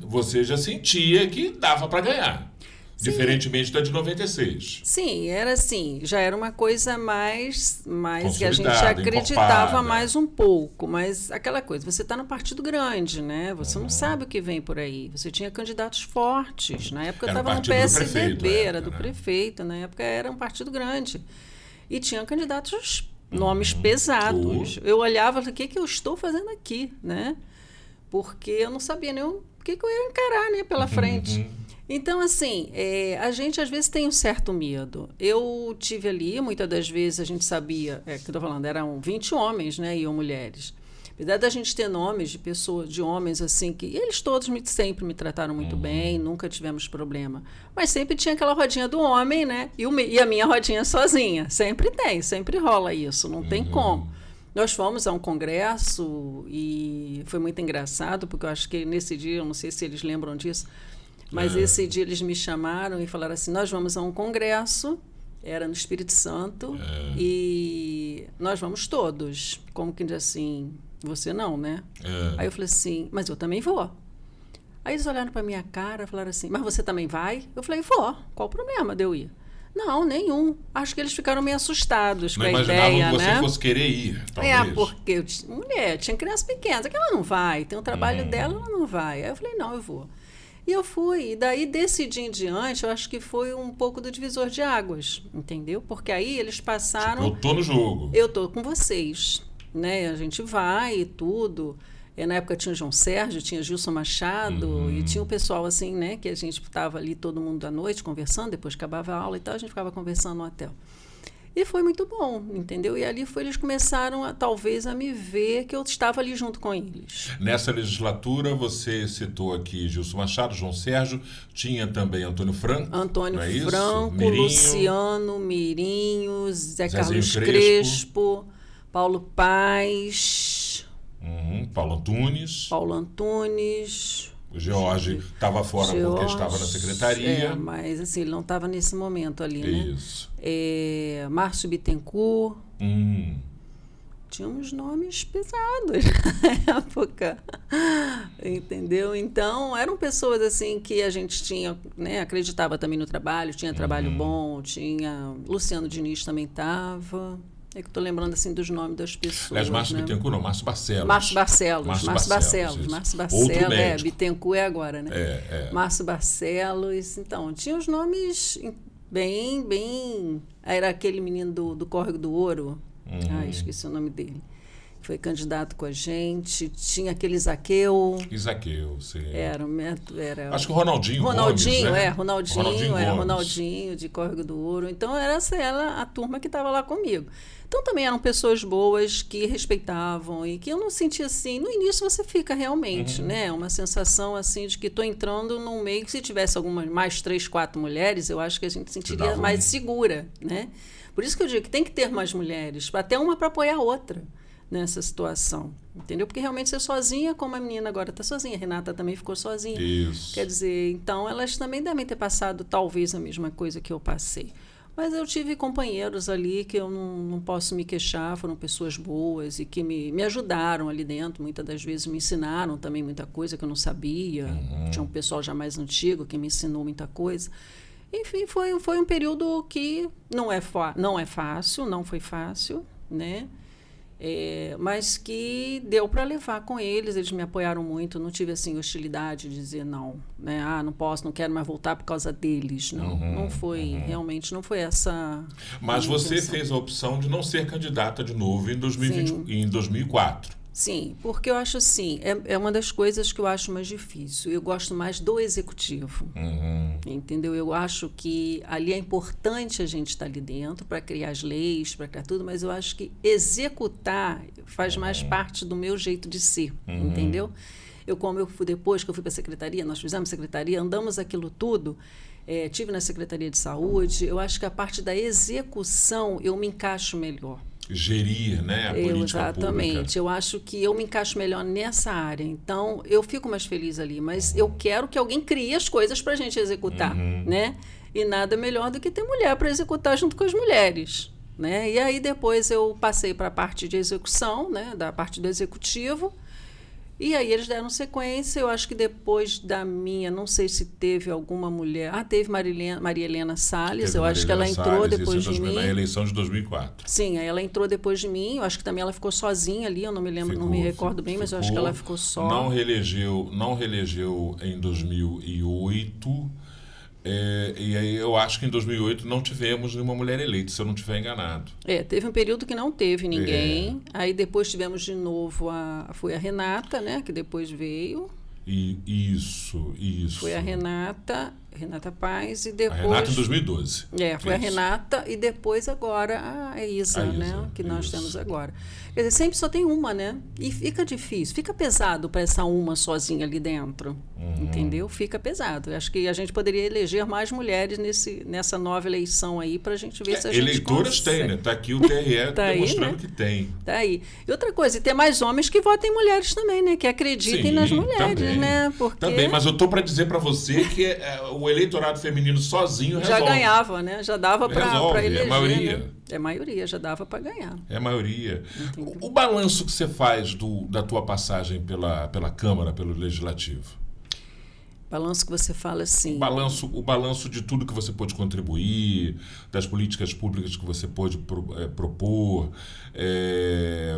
Speaker 1: você já sentia que dava para ganhar. Sim. Diferentemente da de 96.
Speaker 2: Sim, era assim, já era uma coisa mais que a gente acreditava encorpada. Mais um pouco, mas aquela coisa, você está no partido grande, né? Você não sabe o que vem por aí. Você tinha candidatos fortes. Na época eu estava no PSDB, era do prefeito, na época era um partido grande. E tinha candidatos, nomes pesados. Eu olhava e falei, o que eu estou fazendo aqui, né? Porque eu não sabia nem o que eu ia encarar, né, pela frente. Então, assim, a gente às vezes tem um certo medo. Eu tive ali, muitas das vezes a gente sabia, que eu estou falando, eram 20 homens, né, e mulheres. Apesar da gente ter nomes de pessoas, de homens, assim, que eles todos sempre me trataram muito bem, nunca tivemos problema. Mas sempre tinha aquela rodinha do homem, né, e a minha rodinha sozinha. Sempre tem, sempre rola isso, não tem como. Nós fomos a um congresso e foi muito engraçado, porque eu acho que nesse dia, eu não sei se eles lembram disso, mas esse dia eles me chamaram e falaram assim, nós vamos a um congresso, era no Espírito Santo, e nós vamos todos, como que diz assim, Você não, né? Aí eu falei assim, mas eu também vou. Aí eles olharam para minha cara e falaram assim, mas você também vai? Eu falei, vou. Qual o problema de eu ir? Não, nenhum. Acho que eles ficaram meio assustados com a ideia, né?
Speaker 1: Não imaginavam que você fosse querer ir, talvez.
Speaker 2: Porque mulher, tinha criança pequena, que ela não vai. Tem um trabalho dela, ela não vai. Aí eu falei, não, eu vou. E eu fui. E daí, desse dia em diante, eu acho que foi um pouco do divisor de águas, entendeu? Porque aí eles passaram...
Speaker 1: Tipo, eu tô no jogo.
Speaker 2: Eu tô com vocês, né? A gente vai e tudo... Na época tinha o João Sérgio, tinha Gilson Machado, e tinha o pessoal assim, né? Que a gente estava ali todo mundo à noite conversando, depois acabava a aula e tal, a gente ficava conversando no hotel. E foi muito bom, entendeu? E ali eles começaram, talvez, a me ver que eu estava ali junto com eles.
Speaker 1: Nessa legislatura, você citou aqui Gilson Machado, João Sérgio, tinha também Antônio Franco.
Speaker 2: Antônio
Speaker 1: não é
Speaker 2: Franco,
Speaker 1: Mirinho,
Speaker 2: Luciano, Mirinho, Zé Carlos Crespo, Paulo Paz...
Speaker 1: Paulo Antunes. O George estava fora porque estava na secretaria.
Speaker 2: Mas assim, ele não estava nesse momento ali,
Speaker 1: Isso.
Speaker 2: né? Márcio Bittencourt. Tínhamos nomes pesados na época, entendeu? Então, eram pessoas assim que a gente tinha, né? Acreditava também no trabalho, tinha trabalho bom, tinha... Luciano Diniz também estava... É que estou lembrando assim dos nomes das pessoas.
Speaker 1: Aliás, Márcio Bittencourt não, Márcio Barcelos.
Speaker 2: Márcio Barcelos. Bittencourt é agora, né? Márcio Barcelos. Então, tinha os nomes bem... Era aquele menino do Córrego do Ouro. Esqueci o nome dele. Foi candidato com a gente. Tinha aquele Isaqueu,
Speaker 1: sim.
Speaker 2: Era
Speaker 1: acho que o Ronaldinho
Speaker 2: Gomes,
Speaker 1: né?
Speaker 2: Ronaldinho de Córrego do Ouro. Então, era a turma que estava lá comigo. Então, também eram pessoas boas que respeitavam e que eu não sentia assim... No início, você fica realmente, né? Uma sensação assim de que estou entrando num meio que se tivesse mais 3, 4 mulheres, eu acho que a gente sentiria mais segura, né? Por isso que eu digo que tem que ter mais mulheres, até uma para apoiar a outra nessa situação, entendeu? Porque realmente ser sozinha, como a menina agora está sozinha, a Renata também ficou sozinha.
Speaker 1: Isso.
Speaker 2: Quer dizer, então elas também devem ter passado talvez a mesma coisa que eu passei. Mas eu tive companheiros ali que eu não posso me queixar, foram pessoas boas e que me ajudaram ali dentro, muitas das vezes me ensinaram também muita coisa que eu não sabia. Tinha um pessoal já mais antigo que me ensinou muita coisa. Enfim, foi um período que não foi fácil, né? Mas que deu para levar com eles me apoiaram muito, não tive assim hostilidade de dizer não, né? Não posso, não quero mais voltar por causa deles, não foi, realmente não foi essa.
Speaker 1: Mas você fez a opção de não ser candidata de novo em 2004.
Speaker 2: Sim, porque eu acho assim, é uma das coisas que eu acho mais difícil. Eu gosto mais do executivo, entendeu? Eu acho que ali é importante a gente estar ali dentro para criar as leis, para criar tudo, mas eu acho que executar faz mais parte do meu jeito de ser, entendeu? Depois que eu fui para a secretaria, nós fizemos secretaria, andamos aquilo tudo, tive na Secretaria de Saúde, eu acho que a parte da execução eu me encaixo melhor.
Speaker 1: Gerir, né, a política
Speaker 2: Exatamente.
Speaker 1: pública.
Speaker 2: Eu acho que eu me encaixo melhor nessa área. Então, eu fico mais feliz ali. Mas eu quero que alguém crie as coisas para a gente executar, né? E nada melhor do que ter mulher para executar junto com as mulheres, né? E aí, depois, eu passei para a parte de execução, né? Da parte do executivo. E aí eles deram sequência, eu acho que depois da minha, não sei se teve alguma mulher... teve Maria Helena Salles, eu acho que ela entrou depois de mim.
Speaker 1: Na eleição de 2004.
Speaker 2: Sim, aí ela entrou depois de mim, eu acho que também ela ficou sozinha ali, eu não me lembro, não me recordo bem, mas eu acho que ela ficou só.
Speaker 1: Não reelegeu em 2008... e aí eu acho que em 2008 não tivemos nenhuma mulher eleita, se eu não estiver enganado.
Speaker 2: Teve um período que não teve ninguém. Aí depois tivemos de novo foi a Renata, né? Que depois veio.
Speaker 1: Isso.
Speaker 2: Foi a Renata Paz e depois...
Speaker 1: A Renata em 2012.
Speaker 2: Foi a Renata e depois agora a Isa, né? Que nós temos agora. Quer dizer, sempre só tem uma, né? E fica difícil, fica pesado para essa uma sozinha ali dentro, entendeu? Fica pesado. Acho que a gente poderia eleger mais mulheres nessa nova eleição aí para a gente ver se a gente
Speaker 1: eleitoras
Speaker 2: consegue.
Speaker 1: Tem, né? Está aqui o TRE demonstrando que tem.
Speaker 2: Tá aí. E outra coisa, e ter mais homens que votem em mulheres também, né? Que acreditem nas mulheres,
Speaker 1: também,
Speaker 2: né? Porque...
Speaker 1: Também, mas eu estou para dizer para você que o o eleitorado feminino sozinho resolve.
Speaker 2: Já ganhava, né? Já dava para eleger.
Speaker 1: É maioria.
Speaker 2: Né? É maioria, já dava para ganhar.
Speaker 1: É maioria. O balanço que você faz da tua passagem pela Câmara, pelo Legislativo?
Speaker 2: Balanço que você fala assim...
Speaker 1: O balanço de tudo que você pôde contribuir, das políticas públicas que você pôde propor.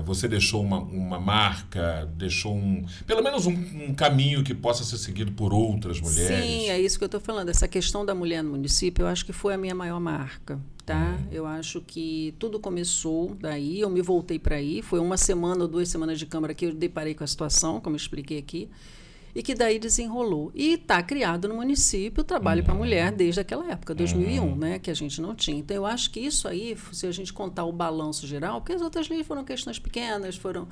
Speaker 1: Você deixou uma marca, deixou pelo menos um caminho que possa ser seguido por outras mulheres.
Speaker 2: Sim, é isso que eu estou falando. Essa questão da mulher no município, eu acho que foi a minha maior marca. Tá? Eu acho que tudo começou daí, eu me voltei para aí. Foi 1 semana ou 2 semanas de Câmara que eu deparei com a situação, como eu expliquei aqui. E que daí desenrolou. E está criado no município o trabalho para a mulher desde aquela época, 2001, né, que a gente não tinha. Então, eu acho que isso aí, se a gente contar o balanço geral, porque as outras leis foram questões pequenas, foram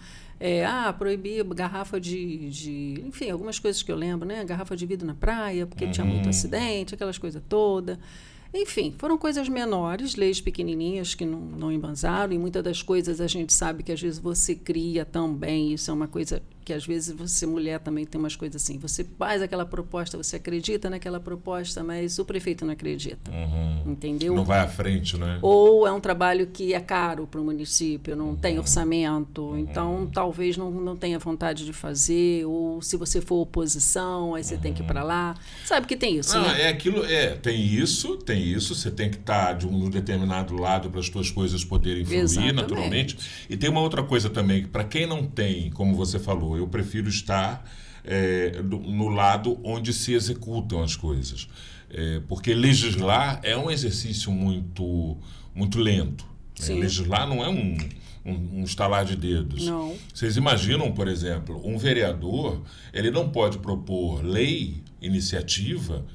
Speaker 2: proibir garrafa enfim, algumas coisas que eu lembro, né, garrafa de vidro na praia, porque tinha muito acidente, aquelas coisas todas. Enfim, foram coisas menores, leis pequenininhas que não embanzaram, e muitas das coisas a gente sabe que às vezes você cria também, isso é uma coisa que às vezes você, mulher, também tem umas coisas assim, você faz aquela proposta, você acredita naquela proposta, mas o prefeito não acredita, entendeu?
Speaker 1: Não vai à frente, né?
Speaker 2: Ou é um trabalho que é caro para o município, não tem orçamento, então talvez não tenha vontade de fazer, ou se você for oposição, aí você tem que ir para lá, sabe que tem isso, né?
Speaker 1: Tem isso, você tem que estar de um determinado lado para as suas coisas poderem fluir. Exatamente. Naturalmente. E tem uma outra coisa também, que para quem não tem, como você falou, eu prefiro estar no lado onde se executam as coisas. Porque legislar é um exercício muito, muito lento. Legislar não é um estalar de dedos.
Speaker 2: Não.
Speaker 1: Vocês imaginam, por exemplo, um vereador, ele não pode propor lei, iniciativa,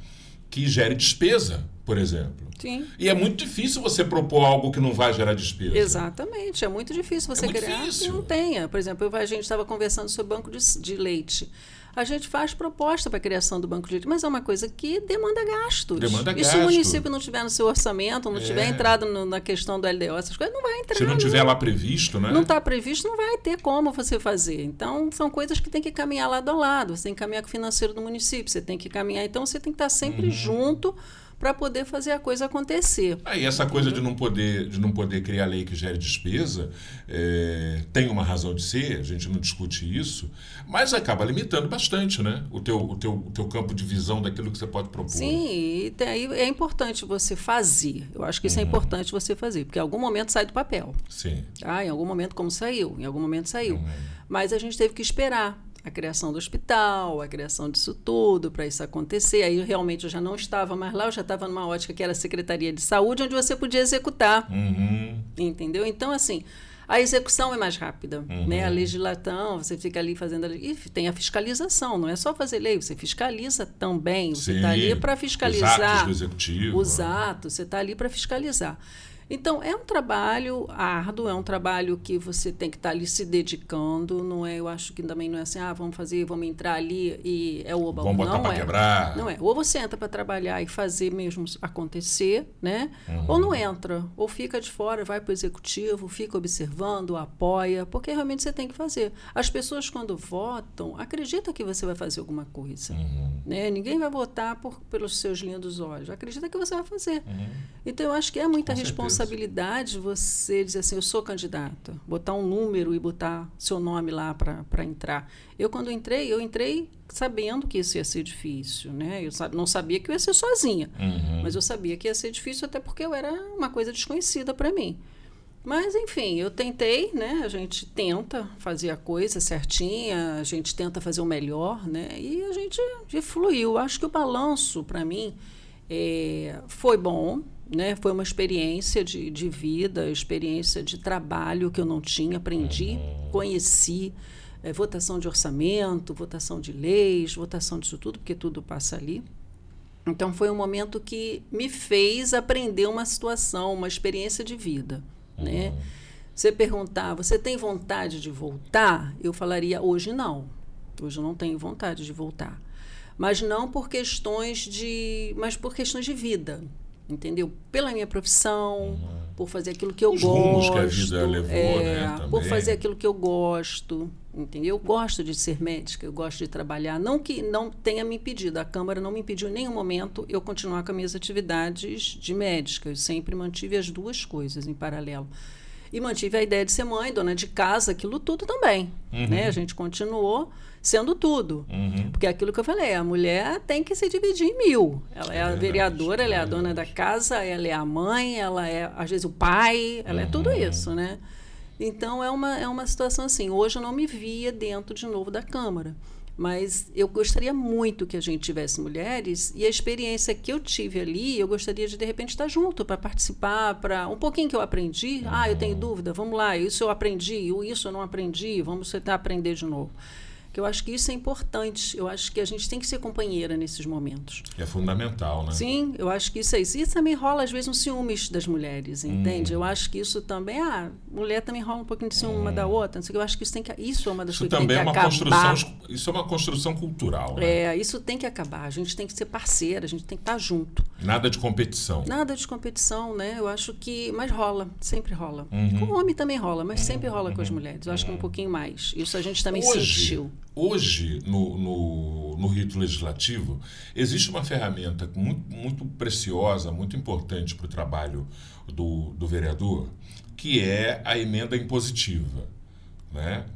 Speaker 1: que gere despesa, por exemplo.
Speaker 2: Sim.
Speaker 1: E é muito difícil você propor algo que não vai gerar despesa.
Speaker 2: Exatamente. É muito difícil você criar que não tenha. Por exemplo, a gente estava conversando sobre banco de leite. A gente faz proposta para a criação do banco de leite, mas é uma coisa que demanda gastos. E se o município não tiver no seu orçamento, não tiver entrado na questão do LDO, essas coisas, não vai entrar.
Speaker 1: Se não tiver lá previsto, né?
Speaker 2: Não está previsto, não vai ter como você fazer. Então, são coisas que tem que caminhar lado a lado. Você tem que caminhar com o financeiro do município, você tem que caminhar. Então, você tem que estar sempre junto para poder fazer a coisa acontecer.
Speaker 1: E essa coisa de não poder criar lei que gere despesa tem uma razão de ser, a gente não discute isso, mas acaba limitando bastante, né? o teu campo de visão daquilo que você pode propor.
Speaker 2: Sim, e aí é importante você fazer. Eu acho que isso é importante você fazer, porque em algum momento sai do papel.
Speaker 1: Sim.
Speaker 2: Em algum momento em algum momento saiu. Mas a gente teve que esperar a criação do hospital, a criação disso tudo, para isso acontecer. Aí realmente eu já não estava mais lá, eu já estava numa ótica que era a Secretaria de Saúde, onde você podia executar. Entendeu? Então, assim, a execução é mais rápida. Né? A legislação, você fica ali fazendo... E tem a fiscalização, não é só fazer lei, você fiscaliza também. Você está ali para fiscalizar.
Speaker 1: Os atos do executivo.
Speaker 2: Os atos, você está ali para fiscalizar. Então, é um trabalho árduo, é um trabalho que você tem que estar ali se dedicando, não é? Eu acho que também não é assim, vamos entrar ali e é o oba.
Speaker 1: Vamos botar para quebrar.
Speaker 2: Não é. Ou você entra para trabalhar e fazer mesmo acontecer, né? Ou não entra, ou fica de fora, vai para o executivo, fica observando, apoia, porque realmente você tem que fazer. As pessoas, quando votam, acreditam que você vai fazer alguma coisa. Né? Ninguém vai votar pelos seus lindos olhos, acredita que você vai fazer. Então, eu acho que é muita responsabilidade você dizer assim, eu sou candidata, botar um número e botar seu nome lá para entrar. Quando eu entrei sabendo que isso ia ser difícil, né? Eu não sabia que eu ia ser sozinha, mas eu sabia que ia ser difícil até porque eu era uma coisa desconhecida para mim. Mas, enfim, eu tentei, né? A gente tenta fazer a coisa certinha, a gente tenta fazer o melhor, né? E a gente fluiu. Acho que o balanço, para mim, foi bom, né? Foi uma experiência de vida, experiência de trabalho que eu não tinha, aprendi, conheci, votação de orçamento, votação de leis, votação disso tudo, porque tudo passa ali. Então, foi um momento que me fez aprender uma situação, uma experiência de vida, né? Você perguntar, você tem vontade de voltar? Eu falaria, hoje não. Hoje eu não tenho vontade de voltar. Mas não por questões mas por questões de vida. Entendeu? Pela minha profissão, por fazer aquilo que eu gosto.
Speaker 1: Os rumos que a vida levou, né?
Speaker 2: Por fazer aquilo que eu gosto, entendeu? Eu gosto de ser médica, eu gosto de trabalhar. Não que não tenha me impedido, a Câmara não me impediu em nenhum momento eu continuar com as minhas atividades de médica. Eu sempre mantive as duas coisas em paralelo. E mantive a ideia de ser mãe, dona de casa, aquilo tudo também. Né? A gente continuou sendo tudo. Porque é aquilo que eu falei, a mulher tem que se dividir em 1000. Ela é a vereadora, ela é a dona da casa, ela é a mãe, ela é, às vezes, o pai, ela é tudo isso, né? Então, é uma situação assim. Hoje eu não me via dentro, de novo, da Câmara. Mas eu gostaria muito que a gente tivesse mulheres, e a experiência que eu tive ali, eu gostaria de repente, estar junto para participar, para um pouquinho que eu aprendi. Eu tenho dúvida, vamos lá, isso eu aprendi, isso eu não aprendi, vamos tentar aprender de novo. Que eu acho que isso é importante. Eu acho que a gente tem que ser companheira nesses momentos.
Speaker 1: É fundamental, né?
Speaker 2: Sim, eu acho que isso é isso. Isso também rola, às vezes, um ciúmes das mulheres, entende? Eu acho que isso também... mulher também rola um pouquinho de ciúme uma da outra. Não sei, eu acho que isso é uma das coisas que tem que acabar.
Speaker 1: Isso é uma construção cultural, né?
Speaker 2: Isso tem que acabar. A gente tem que ser parceira, a gente tem que estar junto.
Speaker 1: Nada de competição.
Speaker 2: Nada de competição, né? Eu acho que... Mas rola, sempre rola. Com o homem também rola, mas sempre rola com as mulheres. Eu acho que um pouquinho mais. Isso a gente também sentiu.
Speaker 1: Hoje, no rito legislativo, existe uma ferramenta muito preciosa, muito importante para o trabalho do vereador, que é a emenda impositiva. Né?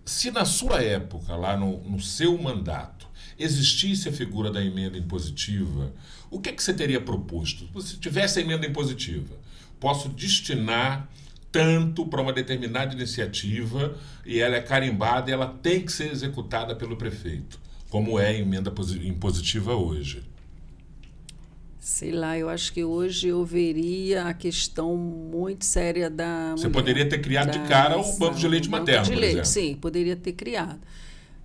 Speaker 1: Se na sua época, lá no seu mandato, existisse a figura da emenda impositiva, o que você teria proposto? Se tivesse a emenda impositiva, posso destinar tanto para uma determinada iniciativa e ela é carimbada e ela tem que ser executada pelo prefeito, como é a emenda impositiva hoje.
Speaker 2: Sei lá, eu acho que hoje eu veria a questão muito séria da
Speaker 1: Você poderia ter criado de cara o banco de leite materno, por exemplo.
Speaker 2: Sim, poderia ter criado.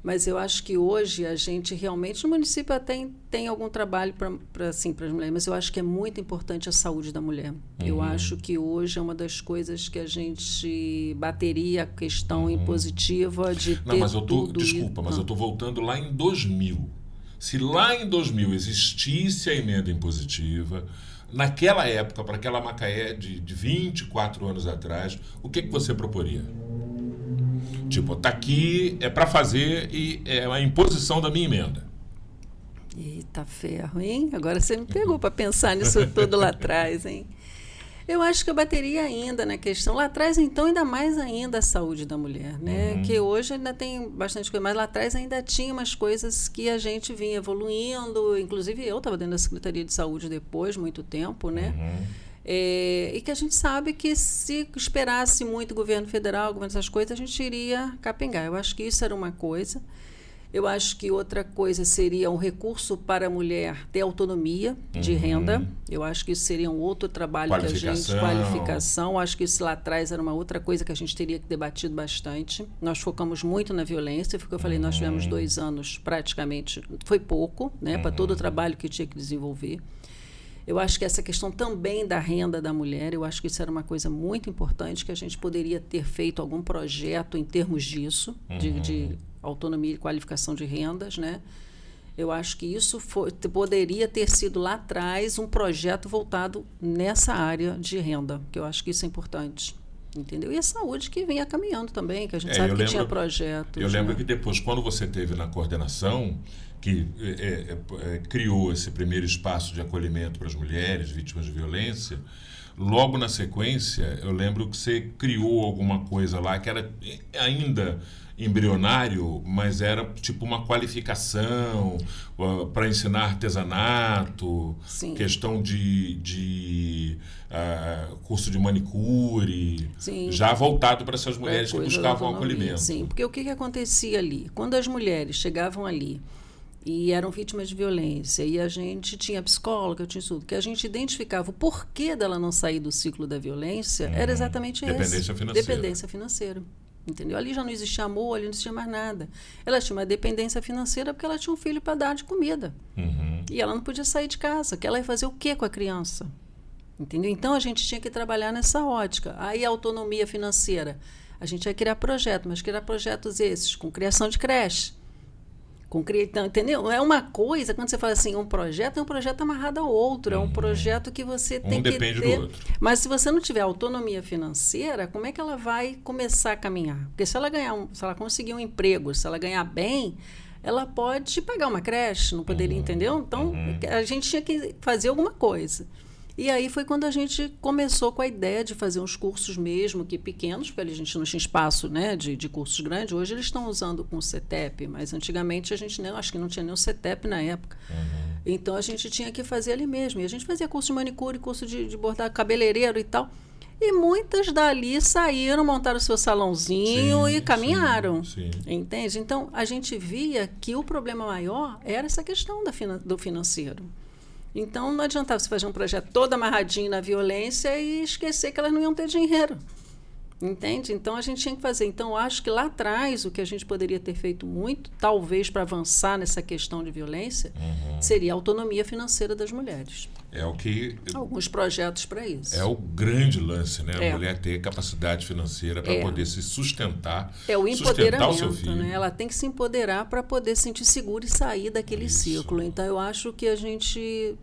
Speaker 2: Mas eu acho que hoje a gente realmente, no município até tem algum trabalho para as mulheres, mas eu acho que é muito importante a saúde da mulher. Eu acho que hoje é uma das coisas que a gente bateria a questão impositiva de ter
Speaker 1: mas eu estou voltando lá em 2000. Se lá em 2000 existisse a emenda impositiva, naquela época, para aquela Macaé de 24 anos atrás, o que você proporia? Tipo, está aqui, é para fazer e é a imposição da minha emenda.
Speaker 2: Eita ferro, hein? Agora você me pegou para pensar nisso tudo lá atrás, hein? Eu acho que eu bateria ainda na questão. Lá atrás, então, ainda mais ainda a saúde da mulher, né? Que hoje ainda tem bastante coisa, mas lá atrás ainda tinha umas coisas que a gente vinha evoluindo. Inclusive, eu estava dentro da Secretaria de Saúde depois, muito tempo, né? E que a gente sabe que se esperasse muito o governo federal, essas coisas, a gente iria capengar. Eu acho que isso era uma coisa. Eu acho que outra coisa seria um recurso para a mulher ter autonomia de renda. Eu acho que isso seria um outro trabalho que a gente... Qualificação. Acho que isso lá atrás era uma outra coisa que a gente teria que debatido bastante. Nós focamos muito na violência, porque eu falei, nós tivemos 2 anos praticamente, foi pouco, né, para todo o trabalho que tinha que desenvolver. Eu acho que essa questão também da renda da mulher, eu acho que isso era uma coisa muito importante, que a gente poderia ter feito algum projeto em termos disso, de autonomia e qualificação de rendas, né? Eu acho que isso poderia ter sido lá atrás um projeto voltado nessa área de renda, que eu acho que isso é importante. Entendeu? E a saúde que vinha caminhando também, que a gente sabe que tinha projetos.
Speaker 1: Eu lembro que depois, quando você esteve na coordenação, que criou esse primeiro espaço de acolhimento para as mulheres vítimas de violência, logo na sequência, eu lembro que você criou alguma coisa lá que era ainda embrionário, mas era tipo uma qualificação para ensinar artesanato,
Speaker 2: Sim.
Speaker 1: Questão de curso de manicure,
Speaker 2: Sim.
Speaker 1: Já voltado para essas mulheres que buscavam acolhimento.
Speaker 2: Sim, porque o que acontecia ali? Quando as mulheres chegavam ali e eram vítimas de violência, e a gente tinha psicóloga, tinha tudo, que a gente identificava o porquê dela não sair do ciclo da violência, era exatamente
Speaker 1: dependência financeira.
Speaker 2: Dependência financeira. Entendeu? Ali já não existia amor, ali não existia mais nada. Ela tinha uma dependência financeira porque ela tinha um filho para dar de comida. E ela não podia sair de casa, que ela ia fazer o quê com a criança? Entendeu? Então, a gente tinha que trabalhar nessa ótica. Aí, a autonomia financeira. A gente ia criar projetos, mas criar projetos esses, com criação de creche, Concretando, entendeu? É uma coisa, quando você fala assim, um projeto é um projeto amarrado ao outro, é um projeto que você tem que ter. Um
Speaker 1: depende do outro.
Speaker 2: Mas se você não tiver autonomia financeira, como é que ela vai começar a caminhar? Porque se ela conseguir um emprego, se ela ganhar bem, ela pode pagar uma creche, não poderia, entendeu? Então, a gente tinha que fazer alguma coisa. E aí foi quando a gente começou com a ideia de fazer uns cursos mesmo, que pequenos, porque a gente não tinha espaço, né, de cursos grandes. Hoje eles estão usando com o CETEP, mas antigamente a gente acho que não tinha nem o CETEP na época. Então a gente tinha que fazer ali mesmo. E a gente fazia curso de manicure, curso de bordado, cabeleireiro e tal. E muitas dali saíram, montaram o seu salãozinho e caminharam.
Speaker 1: Sim.
Speaker 2: Entende? Então a gente via que o problema maior era essa questão do financeiro. Então, não adiantava você fazer um projeto todo amarradinho na violência e esquecer que elas não iam ter dinheiro. Entende? Então, a gente tinha que fazer. Então, eu acho que lá atrás, o que a gente poderia ter feito muito, talvez para avançar nessa questão de violência, seria a autonomia financeira das mulheres.
Speaker 1: É o que...
Speaker 2: Alguns projetos para isso.
Speaker 1: É o grande lance, né? A mulher ter capacidade financeira para poder se sustentar,
Speaker 2: é o
Speaker 1: sustentar o seu filho.
Speaker 2: Né? Ela tem que se empoderar para poder se sentir segura e sair daquele ciclo. Então, eu acho que a gente...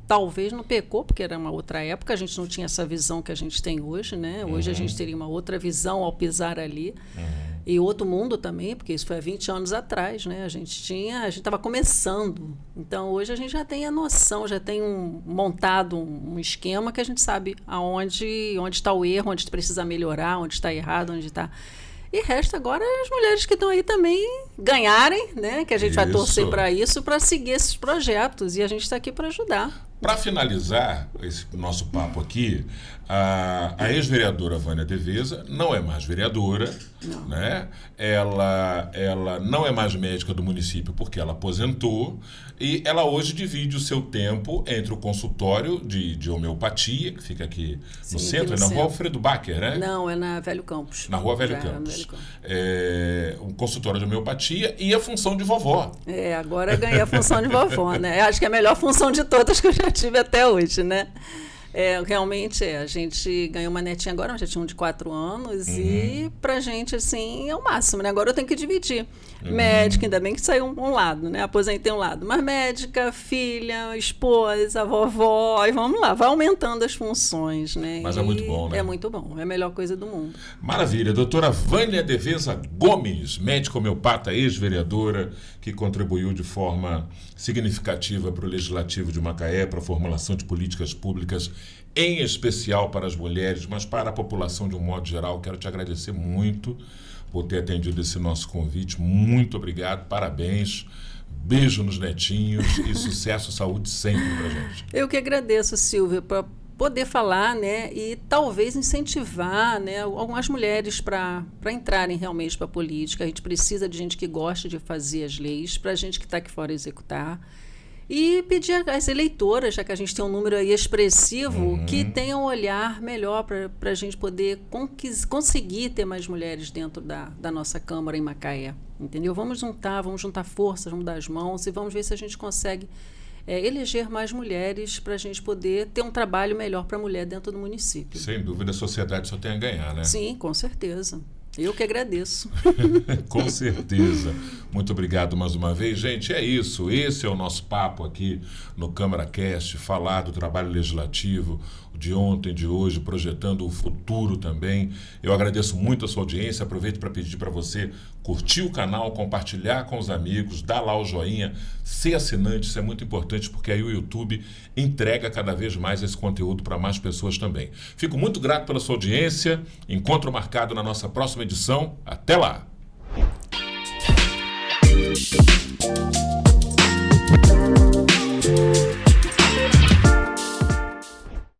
Speaker 2: Talvez não pecou, porque era uma outra época, a gente não tinha essa visão que a gente tem hoje, né? Hoje a gente teria uma outra visão ao pisar ali. E outro mundo também, porque isso foi há 20 anos atrás, né? A gente estava começando. Então, hoje a gente já tem a noção, já tem montado um esquema que a gente sabe onde está o erro, onde precisa melhorar, onde está errado, onde está... E resta agora as mulheres que estão aí também ganharem, né? Que a gente vai torcer para isso, para seguir esses projetos. E a gente está aqui para ajudar.
Speaker 1: Para finalizar esse nosso papo aqui, a ex-vereadora Vânia Deveza não é mais vereadora, né? Ela não é mais médica do município porque ela aposentou e ela hoje divide o seu tempo entre o consultório de homeopatia, que fica aqui no centro, na rua Alfredo Bacher, né?
Speaker 2: Não, é na Velho Campos.
Speaker 1: Na rua Velho Campos. O consultório de homeopatia e a função de vovó.
Speaker 2: Agora ganhei a função de vovó, né? Acho que é a melhor função de todas que eu já tive até hoje, né? Realmente a gente ganhou uma netinha agora, já tinha um de 4 anos e pra gente, assim, é o máximo, né? Agora eu tenho que dividir. Médica, ainda bem que saiu um lado, né? Aposentei um lado. Mas médica, filha, esposa, vovó, e vamos lá, vai aumentando as funções, né?
Speaker 1: Mas é muito bom, né?
Speaker 2: É muito bom, é a melhor coisa do mundo.
Speaker 1: Maravilha. Doutora Vânia Deveza Gomes, médica homeopata, ex-vereadora, que contribuiu de forma significativa para o Legislativo de Macaé, para a formulação de políticas públicas, em especial para as mulheres, mas para a população de um modo geral. Quero te agradecer muito por ter atendido esse nosso convite. Muito obrigado, parabéns. Beijo nos netinhos e sucesso, saúde sempre pra gente.
Speaker 2: Eu que agradeço, Silvia, para poder falar, né, e talvez incentivar, né, algumas mulheres para entrarem realmente para a política. A gente precisa de gente que gosta de fazer as leis, para a gente que está aqui fora executar. E pedir às eleitoras, já que a gente tem um número aí expressivo, que tenham um olhar melhor para a gente poder conseguir ter mais mulheres dentro da nossa Câmara em Macaé. Entendeu? Vamos juntar forças, vamos dar as mãos e vamos ver se a gente consegue eleger mais mulheres para a gente poder ter um trabalho melhor para a mulher dentro do município.
Speaker 1: Sem dúvida, a sociedade só tem a ganhar, né?
Speaker 2: Sim, com certeza. Eu que agradeço.
Speaker 1: Com certeza. Muito obrigado mais uma vez. Gente, é isso. Esse é o nosso papo aqui no CâmaraCast, falar do trabalho legislativo de ontem, de hoje, projetando o futuro também. Eu agradeço muito a sua audiência. Aproveito para pedir para você curtir o canal, compartilhar com os amigos, dar lá o joinha, ser assinante. Isso é muito importante porque aí o YouTube entrega cada vez mais esse conteúdo para mais pessoas também. Fico muito grato pela sua audiência. Encontro marcado na nossa próxima edição. Até lá!